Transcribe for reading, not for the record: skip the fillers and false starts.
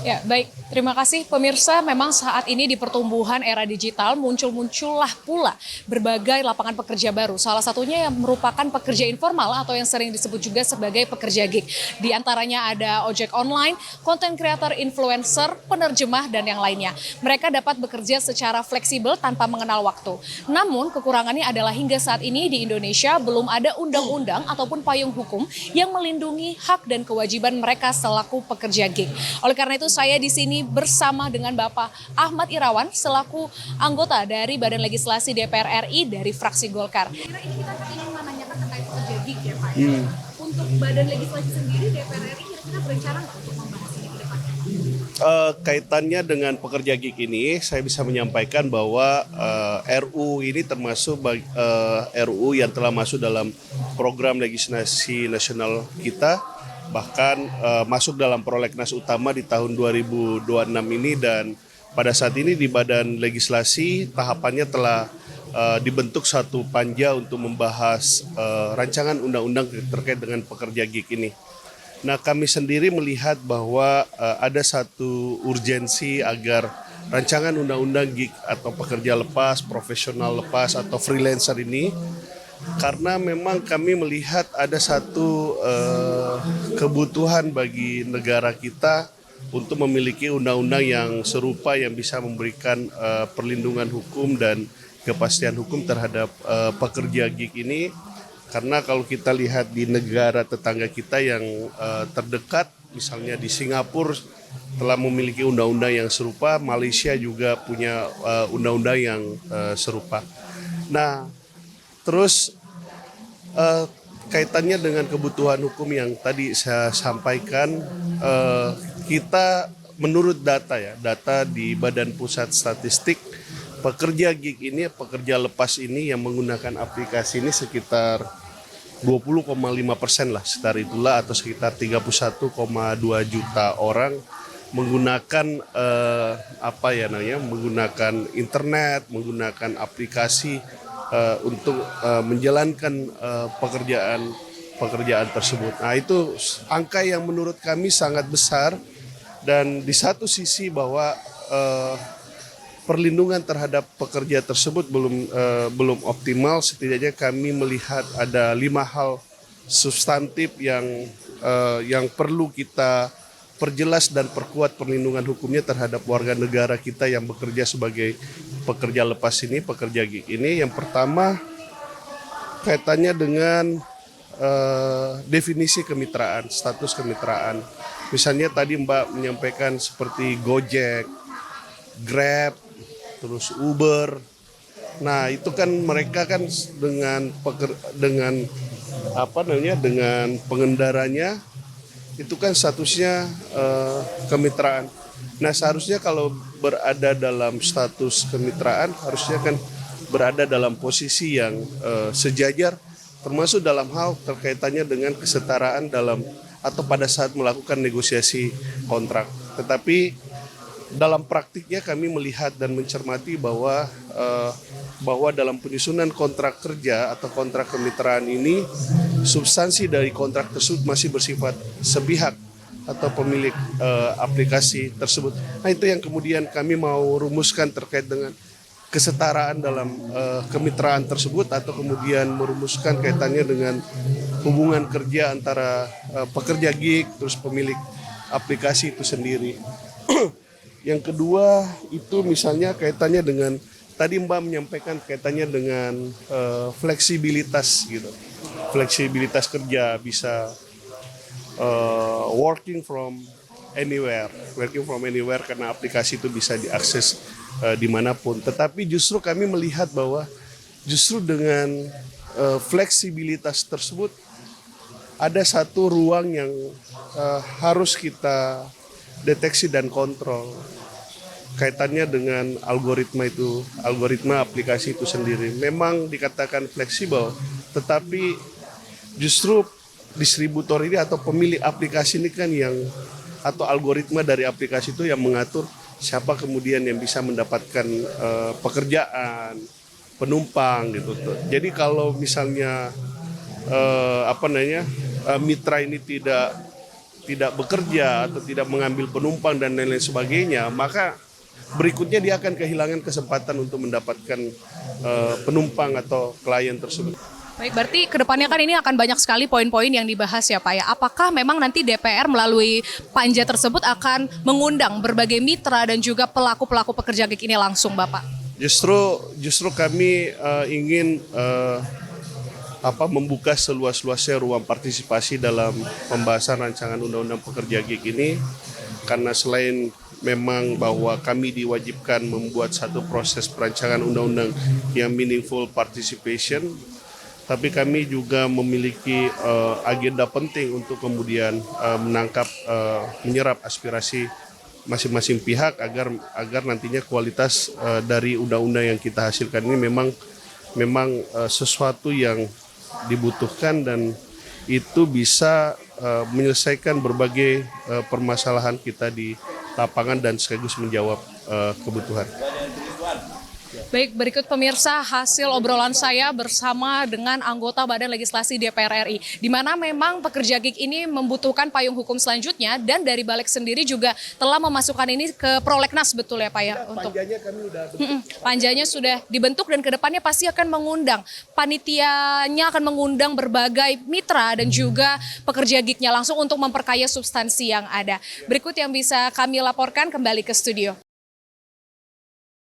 Ya, baik. Terima kasih pemirsa. Memang saat ini di pertumbuhan era digital muncullah pula berbagai lapangan pekerja baru. Salah satunya yang merupakan pekerja informal atau yang sering disebut juga sebagai pekerja gig. Di antaranya ada ojek online, content creator influencer, penerjemah, dan yang lainnya. Mereka dapat bekerja secara fleksibel tanpa mengenal waktu. Namun kekurangannya adalah hingga saat ini di Indonesia belum ada undang-undang ataupun payung hukum yang melindungi hak dan kewajiban mereka selaku pekerja gig. Oleh karena itu saya di sini bersama dengan Bapak Ahmad Irawan selaku anggota dari Badan Legislasi DPR RI dari fraksi Golkar. Kira ini kita ingin menanyakan terkait pekerja gig ya Pak. Untuk Badan Legislasi sendiri DPR RI kira-kira berencana nggak untuk membahas ini ke depannya? Kaitannya dengan pekerja gig ini, saya bisa menyampaikan bahwa RU ini termasuk RU yang telah masuk dalam program legislasi nasional kita, bahkan masuk dalam prolegnas utama di tahun 2026 ini, dan pada saat ini di Badan Legislasi tahapannya telah dibentuk satu panja untuk membahas rancangan undang-undang terkait dengan pekerja gig ini. Nah, kami sendiri melihat bahwa ada satu urgensi agar rancangan undang-undang gig atau pekerja lepas, profesional lepas atau freelancer ini, karena memang kami melihat ada satu kebutuhan bagi negara kita untuk memiliki undang-undang yang serupa yang bisa memberikan perlindungan hukum dan kepastian hukum terhadap pekerja gig ini. Karena kalau kita lihat di negara tetangga kita yang terdekat, misalnya di Singapura telah memiliki undang-undang yang serupa, Malaysia juga punya undang-undang yang serupa. Nah, terus kaitannya dengan kebutuhan hukum yang tadi saya sampaikan, kita menurut data di Badan Pusat Statistik, pekerja gig ini, pekerja lepas ini yang menggunakan aplikasi ini sekitar 20,5% lah, sekitar itulah, atau sekitar 31,2 juta orang menggunakan menggunakan internet, menggunakan aplikasi untuk menjalankan pekerjaan tersebut. Nah, itu angka yang menurut kami sangat besar, dan di satu sisi bahwa perlindungan terhadap pekerja tersebut belum optimal. Setidaknya kami melihat ada 5 hal substantif yang perlu kita perjelas dan perkuat perlindungan hukumnya terhadap warga negara kita yang bekerja sebagai pekerja lepas ini, pekerja gig ini. Yang pertama kaitannya dengan definisi kemitraan, status kemitraan. Misalnya tadi Mbak menyampaikan seperti Gojek, Grab, terus Uber. Nah, itu kan mereka kan dengan pengendaranya itu kan statusnya kemitraan. Nah, seharusnya kalau berada dalam status kemitraan harusnya kan berada dalam posisi yang sejajar, termasuk dalam hal terkaitannya dengan kesetaraan dalam atau pada saat melakukan negosiasi kontrak. Tetapi dalam praktiknya kami melihat dan mencermati bahwa dalam penyusunan kontrak kerja atau kontrak kemitraan ini, substansi dari kontrak tersebut masih bersifat sepihak atau pemilik aplikasi tersebut. Nah, itu yang kemudian kami mau rumuskan terkait dengan kesetaraan dalam kemitraan tersebut, atau kemudian merumuskan kaitannya dengan hubungan kerja antara pekerja gig terus pemilik aplikasi itu sendiri. Yang kedua itu misalnya kaitannya dengan tadi Mbak menyampaikan kaitannya dengan fleksibilitas gitu. Fleksibilitas kerja, bisa working from anywhere karena aplikasi itu bisa diakses dimanapun. Tetapi justru kami melihat bahwa justru dengan fleksibilitas tersebut ada satu ruang yang harus kita deteksi dan kontrol kaitannya dengan algoritma aplikasi itu sendiri. Memang dikatakan fleksibel, tetapi justru distributor ini atau pemilik aplikasi ini kan atau algoritma dari aplikasi itu yang mengatur siapa kemudian yang bisa mendapatkan pekerjaan, penumpang gitu. Jadi kalau misalnya mitra ini tidak tidak bekerja atau tidak mengambil penumpang dan lain-lain sebagainya, maka berikutnya dia akan kehilangan kesempatan untuk mendapatkan penumpang atau klien tersebut. Baik, berarti kedepannya kan ini akan banyak sekali poin-poin yang dibahas ya Pak ya. Apakah memang nanti DPR melalui panja tersebut akan mengundang berbagai mitra dan juga pelaku-pelaku pekerja gig ini langsung Bapak? Justru kami ingin membuka seluas-luasnya ruang partisipasi dalam pembahasan rancangan undang-undang pekerja gig ini, karena selain memang bahwa kami diwajibkan membuat satu proses perancangan undang-undang yang meaningful participation, tapi kami juga memiliki agenda penting untuk kemudian menyerap aspirasi masing-masing pihak agar nantinya kualitas dari undang-undang yang kita hasilkan ini memang sesuatu yang dibutuhkan dan itu bisa menyelesaikan berbagai permasalahan kita di lapangan dan sekaligus menjawab kebutuhan. Baik, berikut pemirsa hasil obrolan saya bersama dengan anggota Badan Legislasi DPR RI, di mana memang pekerja gig ini membutuhkan payung hukum selanjutnya dan dari Balik sendiri juga telah memasukkan ini ke prolegnas, betul ya Pak ya? Panjanya kami udah Panjanya sudah dibentuk dan kedepannya pasti akan mengundang, panitianya akan mengundang berbagai mitra dan juga pekerja gignya langsung untuk memperkaya substansi yang ada. Berikut yang bisa kami laporkan, kembali ke studio.